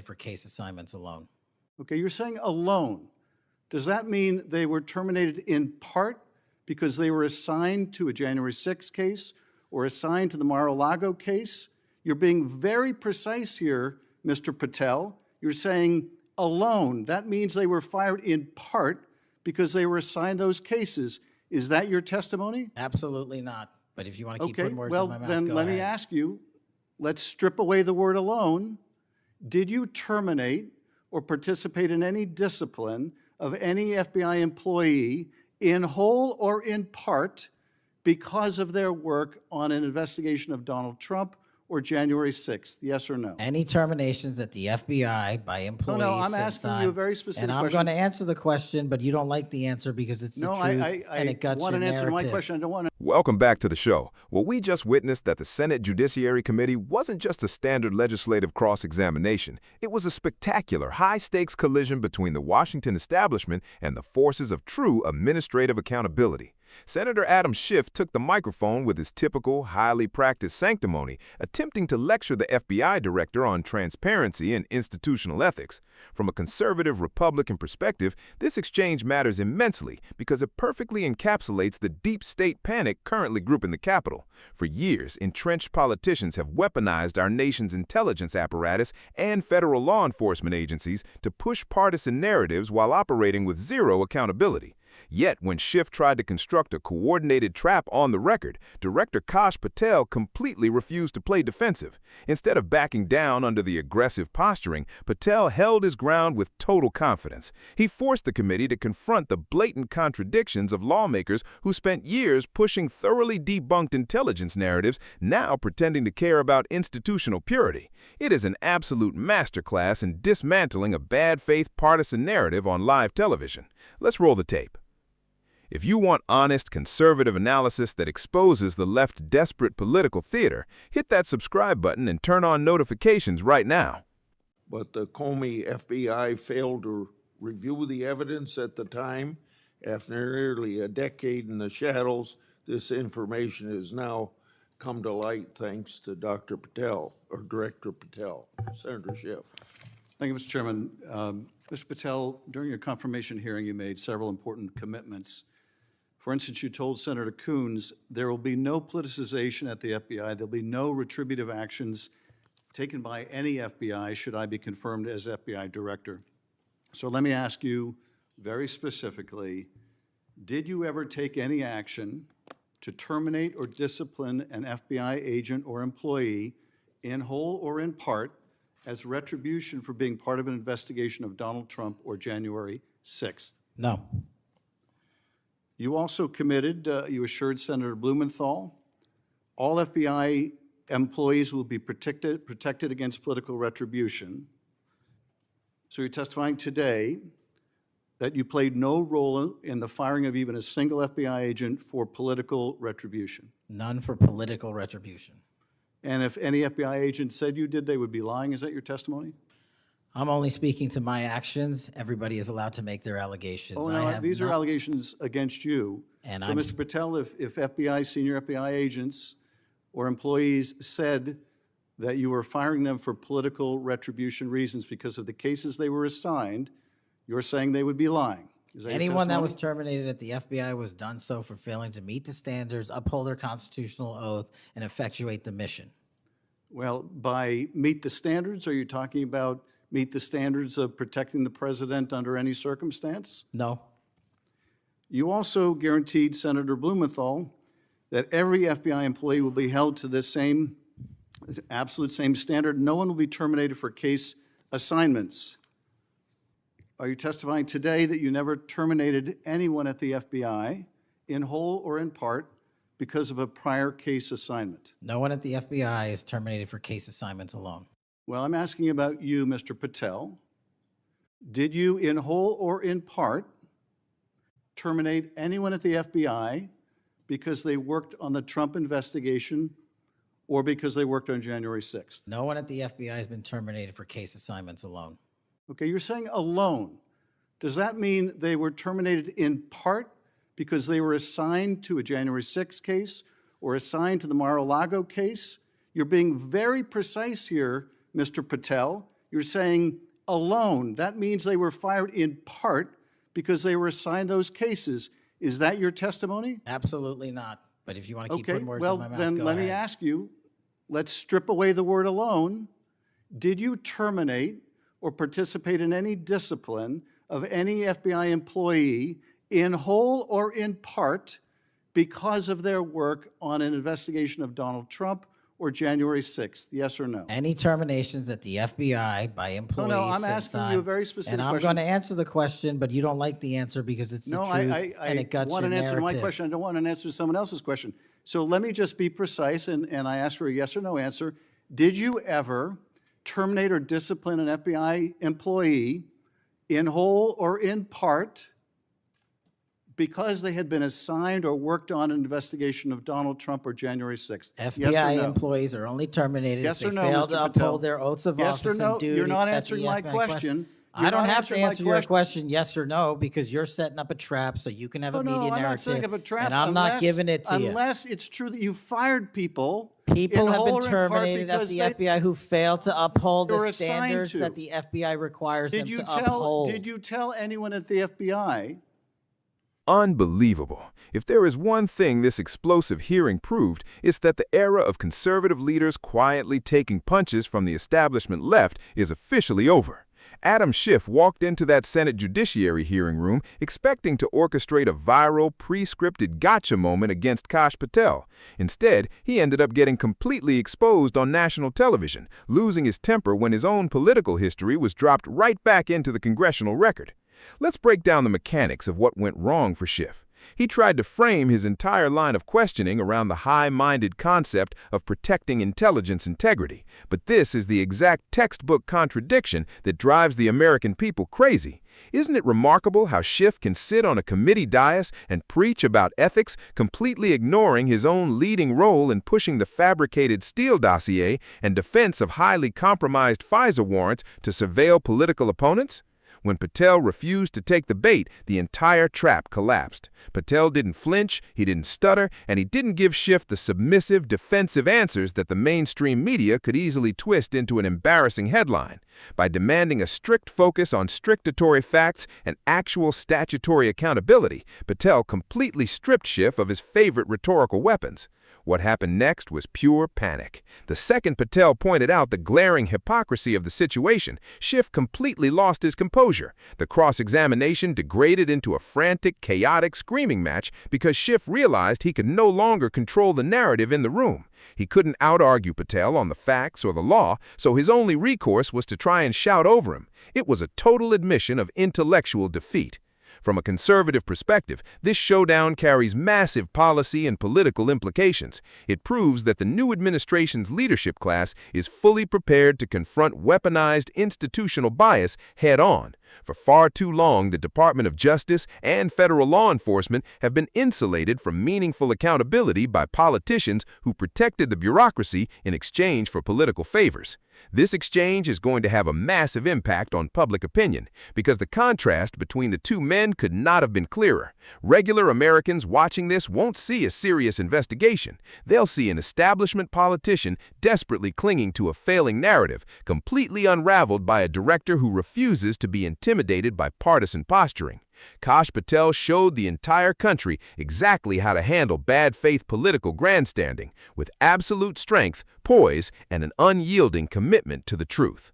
For case assignments alone. Okay, you're saying alone. Does that mean they were terminated in part because they were assigned to a January 6th case or assigned to the Mar-a-Lago case? You're being very precise here, Mr. Patel. You're saying alone. That means they were fired in part because they were assigned those cases. Is that your testimony? Absolutely not. But if you want to keep Okay, putting words well, in my mouth, then go let ahead. me ask you, let's strip away the word alone. Did you terminate or participate in any discipline of any FBI employee in whole or in part because of their work on an investigation of Donald Trump or January 6th? Yes or no? Any terminations at the FBI by employees? No, I'm asking you a very specific question. And I'm question. going to answer the question, but you don't like the answer because it's the truth and it guts want your an answer to my narrative. question. I don't want to. Welcome back to the show. Well, we just witnessed that the Senate Judiciary Committee wasn't just a standard legislative cross-examination. It was a spectacular, high-stakes collision between the Washington establishment and the forces of true administrative accountability. Senator Adam Schiff took the microphone with his typical, highly practiced sanctimony, attempting to lecture the FBI director on transparency and institutional ethics. From a conservative Republican perspective, this exchange matters immensely because it perfectly encapsulates the deep state panic currently gripping the Capitol. For years, entrenched politicians have weaponized our nation's intelligence apparatus and federal law enforcement agencies to push partisan narratives while operating with zero accountability. Yet, when Schiff tried to construct a coordinated trap on the record, Director Kash Patel completely refused to play defensive. Instead of backing down under the aggressive posturing, Patel held his ground with total confidence. He forced the committee to confront the blatant contradictions of lawmakers who spent years pushing thoroughly debunked intelligence narratives, now pretending to care about institutional purity. It is an absolute masterclass in dismantling a bad faith partisan narrative on live television. Let's roll the tape. If you want honest, conservative analysis that exposes the left's desperate political theater, hit that subscribe button and turn on notifications right now. But the Comey FBI failed to review the evidence at the time. After nearly a decade in the shadows, this information has now come to light thanks to Dr. Patel, or Director Patel, Senator Schiff. Thank you, Mr. Chairman. Mr. Patel, during your confirmation hearing, you made several important commitments. For instance, you told Senator Coons there will be no politicization at the FBI. There'll be no retributive actions taken by any FBI should I be confirmed as FBI director. So let me ask you very specifically, did you ever take any action to terminate or discipline an FBI agent or employee in whole or in part as retribution for being part of an investigation of Donald Trump or January 6th? No. You also committed, you assured Senator Blumenthal, all FBI employees will be protected against political retribution. So you're testifying today that you played no role in the firing of even a single FBI agent for political retribution. None for political retribution. And if any FBI agent said you did, they would be lying. Is that your testimony? I'm only speaking to my actions. Everybody is allowed to make their allegations. Oh, no, these are allegations against you. And so, Mr. Patel, if FBI, senior FBI agents or employees said that you were firing them for political retribution reasons because of the cases they were assigned, you're saying they would be lying. Is that anyone that your was terminated at the FBI was done so for failing to meet the standards, uphold their constitutional oath, and effectuate the mission. Well, by meet the standards, are you talking about meet the standards of protecting the president under any circumstance? No. You also guaranteed Senator Blumenthal that every FBI employee will be held to the same, absolute same standard. No one will be terminated for case assignments. Are you testifying today that you never terminated anyone at the FBI in whole or in part because of a prior case assignment? No one at the FBI is terminated for case assignments alone. Well, I'm asking about you, Mr. Patel. Did you, in whole or in part, terminate anyone at the FBI because they worked on the Trump investigation or because they worked on January 6th? No one at the FBI has been terminated for case assignments alone. Okay, you're saying alone. Does that mean they were terminated in part because they were assigned to a January 6th case or assigned to the Mar-a-Lago case? You're being very precise here, Mr. Patel. You're saying alone. That means they were fired in part because they were assigned those cases. Is that your testimony? Absolutely not. But if you want to keep Okay, putting words well, in my mouth, then go let me ahead. ask you, let's strip away the word alone. Did you terminate or participate in any discipline of any FBI employee in whole or in part because of their work on an investigation of Donald Trump or January 6th? Yes or no? Any terminations at the FBI by employees. No, I'm since asking you a very specific And I'm question. going to answer the question, but you don't like the answer because it's the No, truth I and it guts want your an answer to my narrative. question. I don't want an answer to someone else's question. So let me just be precise, and I ask for a yes or no answer. Did you ever terminate or discipline an FBI employee in whole or in part because they had been assigned or worked on an investigation of Donald Trump or January 6th? FBI Yes or no? employees are only terminated Yes if or they no, fail Mr. to Patel? uphold their oaths of Yes or office no? and duty. You're not at the answering my FBI question. I You're don't not have to answering my answer your question yes or no because you're setting up a trap so you can have a No, media I'm not narrative. setting up a trap. And I'm not giving it to you. Unless it's true that you fired people. People in have whole been or in part terminated at because the they- FBI who fail to uphold they were the assigned standards to. that the FBI requires them Did you to tell? uphold. Did you tell anyone at the FBI? Unbelievable. If there is one thing this explosive hearing proved, it's that the era of conservative leaders quietly taking punches from the establishment left is officially over. Adam Schiff walked into that Senate Judiciary hearing room expecting to orchestrate a viral, pre-scripted gotcha moment against Kash Patel. Instead, he ended up getting completely exposed on national television, losing his temper when his own political history was dropped right back into the congressional record. Let's break down the mechanics of what went wrong for Schiff. He tried to frame his entire line of questioning around the high-minded concept of protecting intelligence integrity. But this is the exact textbook contradiction that drives the American people crazy. Isn't it remarkable how Schiff can sit on a committee dais and preach about ethics, completely ignoring his own leading role in pushing the fabricated Steele Dossier and defense of highly compromised FISA warrants to surveil political opponents? When Patel refused to take the bait, the entire trap collapsed. Patel didn't flinch, he didn't stutter, and he didn't give Schiff the submissive, defensive answers that the mainstream media could easily twist into an embarrassing headline. By demanding a strict focus on statutory facts and actual statutory accountability, Patel completely stripped Schiff of his favorite rhetorical weapons. What happened next was pure panic. The second Patel pointed out the glaring hypocrisy of the situation, Schiff completely lost his composure. The cross-examination degraded into a frantic, chaotic screaming match because Schiff realized he could no longer control the narrative in the room. He couldn't out-argue Patel on the facts or the law, so his only recourse was to try and shout over him. It was a total admission of intellectual defeat. From a conservative perspective, this showdown carries massive policy and political implications. It proves that the new administration's leadership class is fully prepared to confront weaponized institutional bias head-on. For far too long, the Department of Justice and federal law enforcement have been insulated from meaningful accountability by politicians who protected the bureaucracy in exchange for political favors. This exchange is going to have a massive impact on public opinion because the contrast between the two men could not have been clearer. Regular Americans watching this won't see a serious investigation. They'll see an establishment politician desperately clinging to a failing narrative, completely unraveled by a director who refuses to be intimidated by partisan posturing. Kash Patel showed the entire country exactly how to handle bad faith political grandstanding with absolute strength, poise, and an unyielding commitment to the truth.